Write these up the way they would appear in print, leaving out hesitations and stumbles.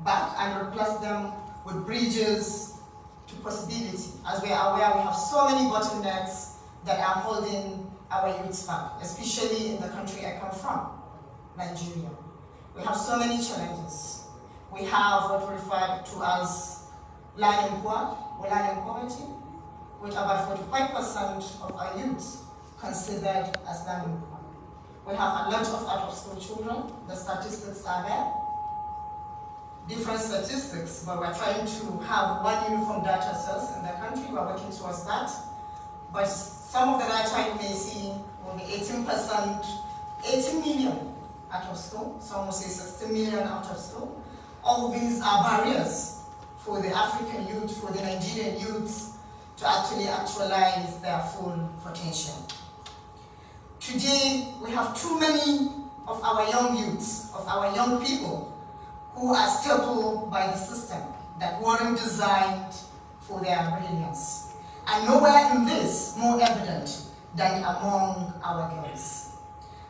back and replace them with bridges to possibility. As we are aware, we have so many bottlenecks that are holding our youths back, especially in the country I come from, Nigeria. We have so many challenges. We have what we refer to as learning poor or learning poverty, with about 45% of our youths considered as learning poor. We have a lot of out-of-school children. The statistics are there. Different statistics, but we're trying to have one uniform data source in the country. We're working towards that. But some of the data you may see will be 18%, 18 million out of school. Some will say 60 million out of school. All these are barriers for the African youth, for the Nigerian youths to actually actualize their full potential. Today, we have too many of our young youths, of our young people, who are stapled by the system that weren't designed for their brilliance. And nowhere in this more evident than among our girls.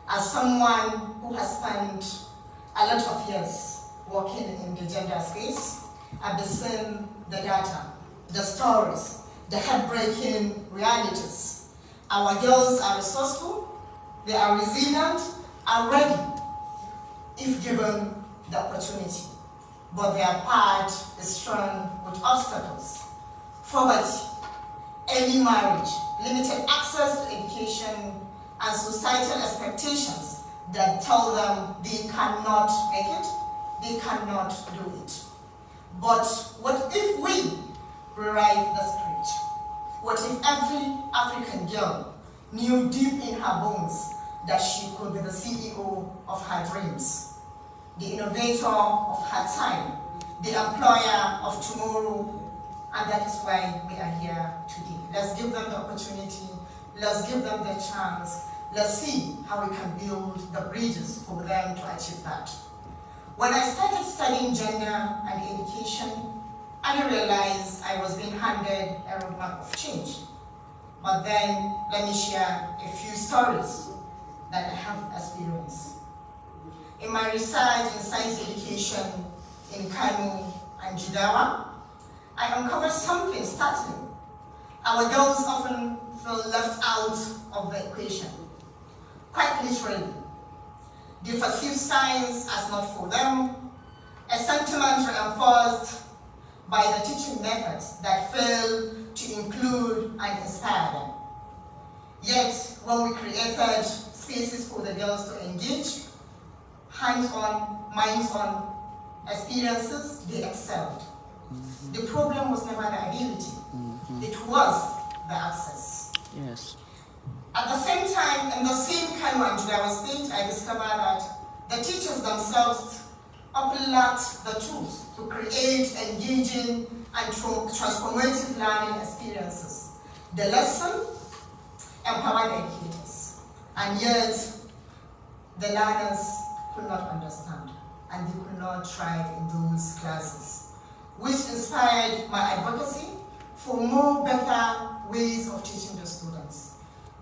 As someone who has spent a lot of years working in the gender space, I've been seeing the data, the stories, the heartbreaking realities. Our girls are resourceful, they are resilient, and ready if given the opportunity. But their path is strewn with obstacles, poverty, early marriage, limited access to education, and societal expectations that tell them they cannot make it, they cannot do it. But what if we rewrite the script? What if every African girl knew deep in her bones that she could be the CEO of her dreams, the innovator of her time, the employer of tomorrow, and that is why we are here today. Let's give them the opportunity, let's give them the chance, let's see how we can build the bridges for them to achieve that. When I started studying gender and education, I didn't realize I was being handed a roadmap of change. But then, let me share a few stories that I have experienced. In my research in science education in Kano and Jigawa, I uncovered something startling. Our girls often feel left out of the equation, quite literally. They perceive science as not for them, a sentiment reinforced by the teaching methods that fail to include and inspire them. Yet, when we created spaces for the girls to engage, hands-on, minds-on experiences, they excelled. The problem was never the ability, it was the access. Yes. At the same time, in the same Kano and Jigawa state, I discovered that the teachers themselves often lacked the tools to create engaging and transformative learning experiences. The lesson empowered educators, and yet the learners could not understand, and they could not thrive in those classes, which inspired my advocacy for more better ways of teaching the students.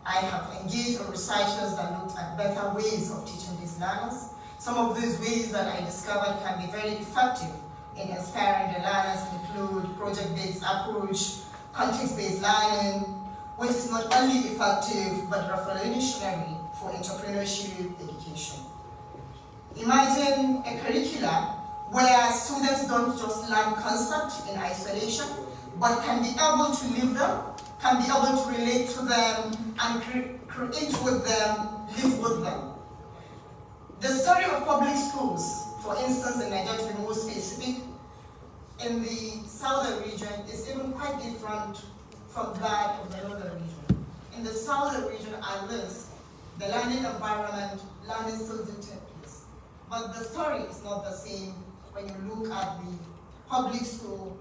I have engaged with researchers that looked at better ways of teaching these learners. Some of these ways that I discovered can be very effective in inspiring the learners include project-based approach, context-based learning, which is not only effective but revolutionary for entrepreneurship education. Imagine a curriculum where students don't just learn concepts in isolation, but can be able to live them, can be able to relate to them, and create with them, live with them. The story of public schools, for instance, in Nigeria, to be more specific, in the southern region is even quite different from that of the northern region. In the southern region, at least, the learning environment, learning still do take place. But the story is not the same when you look at the public school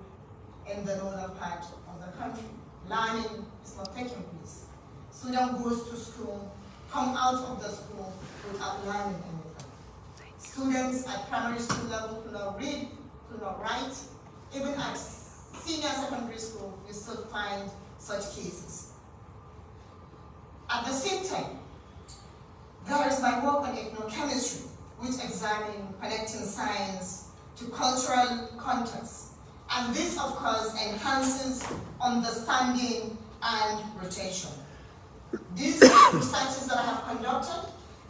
in the northern part of the country. Learning is not taking place. Student goes to school, come out of the school without learning anything. Students at primary school level could not read, could not write. Even at senior secondary school, you still find such cases. At the same time, there is my work on ethnochemistry, which examines connecting science to cultural context. And this, of course, enhances understanding and retention. These researches that I have conducted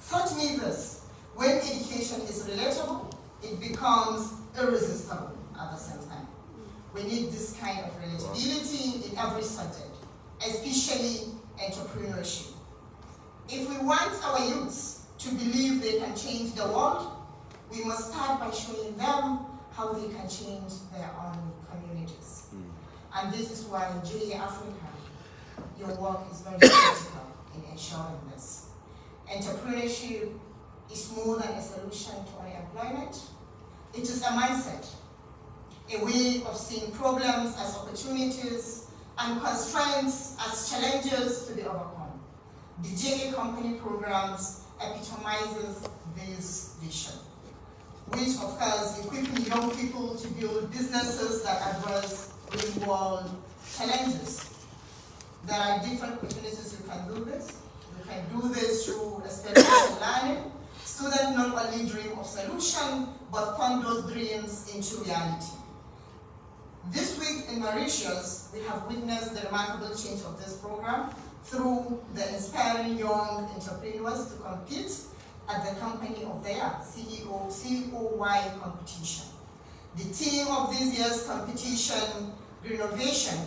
taught me this: when education is relatable, it becomes irresistible at the same time. We need this kind of relatability in every subject, especially entrepreneurship. If we want our youths to believe they can change the world, we must start by showing them how they can change their own communities. And this is why GA Africa, your work is very critical in ensuring this. Entrepreneurship is more than a solution to unemployment. It is a mindset, a way of seeing problems as opportunities and constraints as challenges to be overcome. The GA Company programs epitomizes this vision, which of course equipping young people to build businesses that address real-world challenges. There are different opportunities you can do this. You can do this through experiential learning. Students not only dream of solution, but turn those dreams into reality. This week in Mauritius, we have witnessed the remarkable change of this program through the inspiring young entrepreneurs to compete at the Company of the Year, COY competition. The theme of this year's competition, Renovation,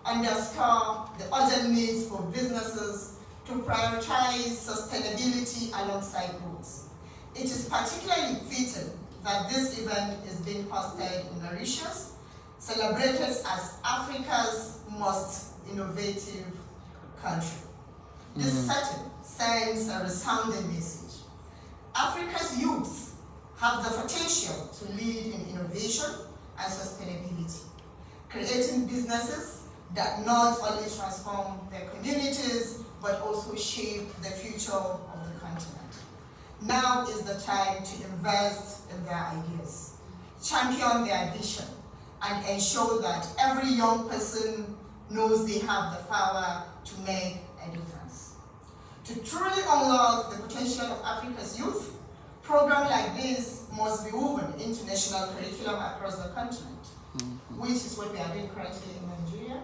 underscore the urgent needs for businesses to prioritize sustainability alongside growth. It is particularly fitting that this event is being hosted in Mauritius, celebrated as Africa's most innovative country. This setting sends a resounding message. Africa's youth have the potential to lead in innovation and sustainability, creating businesses that not only transform their communities, but also shape the future of the continent. Now is the time to invest in their ideas, champion their vision, and ensure that every young person knows they have the power to make a difference. To truly unlock the potential of Africa's youth, programs like this must be woven into national curriculum across the continent, which is what we are doing currently in Nigeria.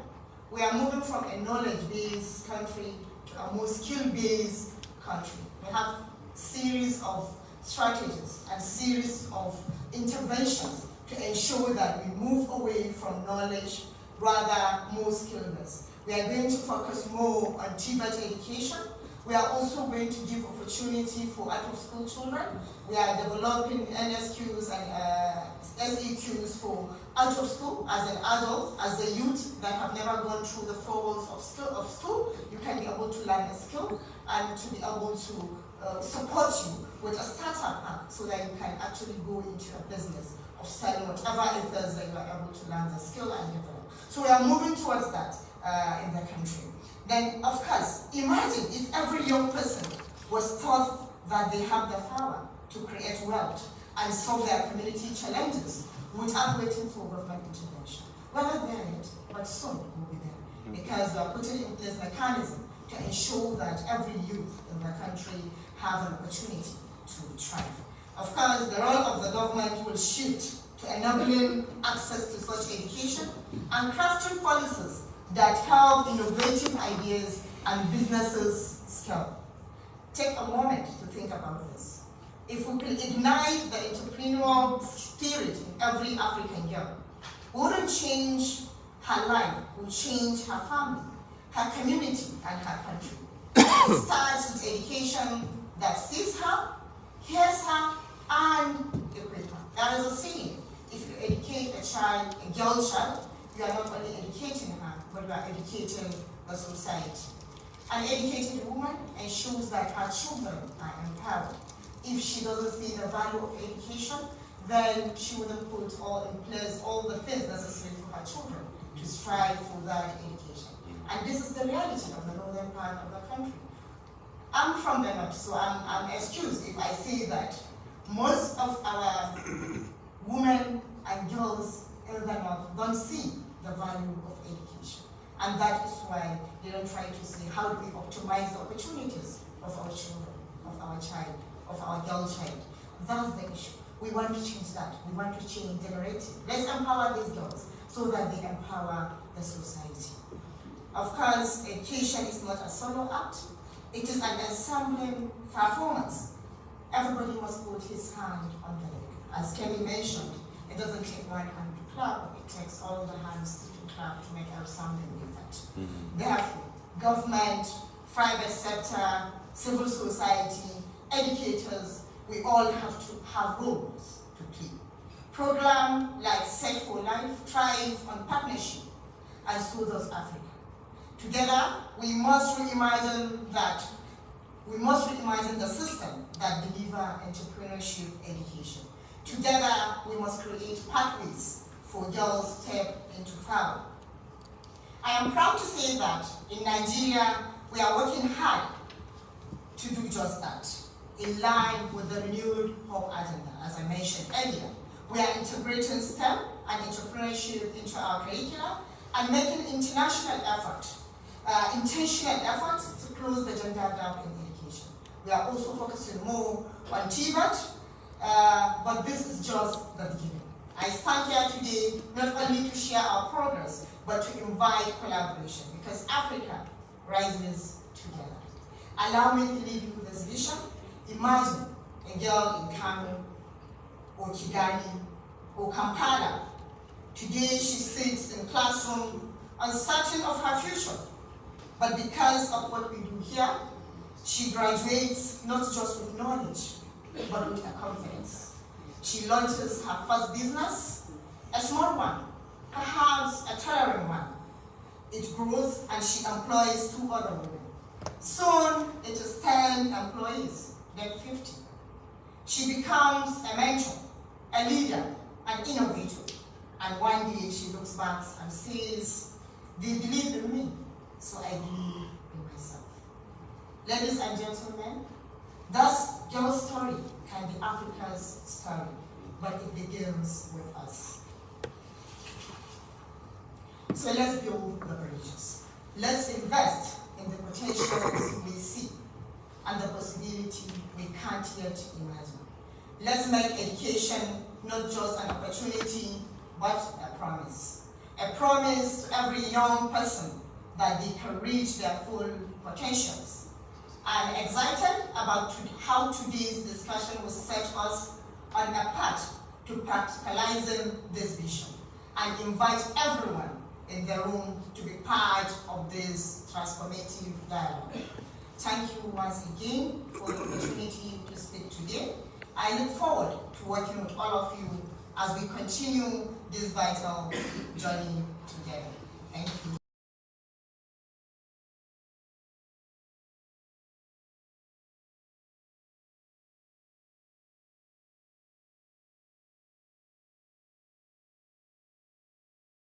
We are moving from a knowledge-based country to a more skill-based country. We have a series of strategies and series of interventions to ensure that we move away from knowledge, rather more skill-based. We are going to focus more on TVET education. We are also going to give opportunity for out-of-school children. We are developing NSQs and SEQs for out of school as an adult, as a youth that have never gone through the 4 walls of school. You can be able to learn a skill and to be able to support you with a startup app so that you can actually go into a business of selling whatever it is that you are able to learn the skill and develop. So we are moving towards that in the country. Then, of course, imagine if every young person was taught that they have the power to create wealth and solve their community challenges without waiting for government intervention. We're not there yet, but soon we'll be there, because we are putting in place mechanism to ensure that every youth in the country have an opportunity to thrive. Of course, the role of the government will shift to enabling access to such education and crafting policies that help innovative ideas and businesses scale. Take a moment to think about this. If we could ignite the entrepreneurial spirit in every African girl, we wouldn't change her life, we would change her family, her community, and her country. It starts with education that sees her, hears her, and equips her. There is a saying: if you educate a child, a girl child, you are not only educating her, but you are educating the society. An educated woman ensures that her children are empowered. If she doesn't see the value of education, then she wouldn't put in place all the things necessary for her children to strive for that education. And this is the reality of the northern part of the country. I'm from the north, so I'm excused if I say that most of our women and girls in the north don't see the value of education. And that is why they don't try to see how do we optimize the opportunities of our children, of our child, of our girl child. That's the issue. We want to change that. We want to change the narrative. Let's empower these girls so that they empower the society. Of course, education is not a solo act. It is an ensemble performance. Everybody must put his hand on the leg. As Kelly mentioned, it doesn't take one hand to clap, it takes all the hands to clap to make a resounding effect. Therefore, government, private sector, civil society, educators, we all have to have roles to play. Programs like Set for Life thrive on partnership, and so does Africa. Together, we must reimagine the system that delivers entrepreneurship education. Together, we must create pathways for girls to step into power. I am proud to say that in Nigeria, we are working hard to do just that, in line with the renewed Hope agenda, as I mentioned earlier. We are integrating STEM and entrepreneurship into our curricula and making intentional efforts to close the gender gap in education. We are also focusing more on TVET, but this is just the beginning. I stand here today not only to share our progress, but to invite collaboration, because Africa rises together. Allow me to leave you with this vision. Imagine a girl in Kano, or Kigali, or Kampala. Today she sits in classroom uncertain of her future. But because of what we do here, she graduates not just with knowledge, but with a confidence. She launches her first business, a small one, perhaps a tailoring one. It grows and she employs 2 other women. Soon it is 10 employees, then 50. She becomes a mentor, a leader, an innovator. And one day she looks back and says, they believe in me, so I believe in myself. Ladies and gentlemen, thus girl's story can be Africa's story, but it begins with us. So let's build the bridges. Let's invest in the potentials we see and the possibility we can't yet imagine. Let's make education not just an opportunity, but a promise. A promise to every young person that they can reach their full potentials. I'm excited about how today's discussion will set us on a path to practicalizing this vision and invite everyone in the room to be part of this transformative dialogue. Thank you once again for the opportunity to speak today. I look forward to working with all of you as we continue this vital journey together.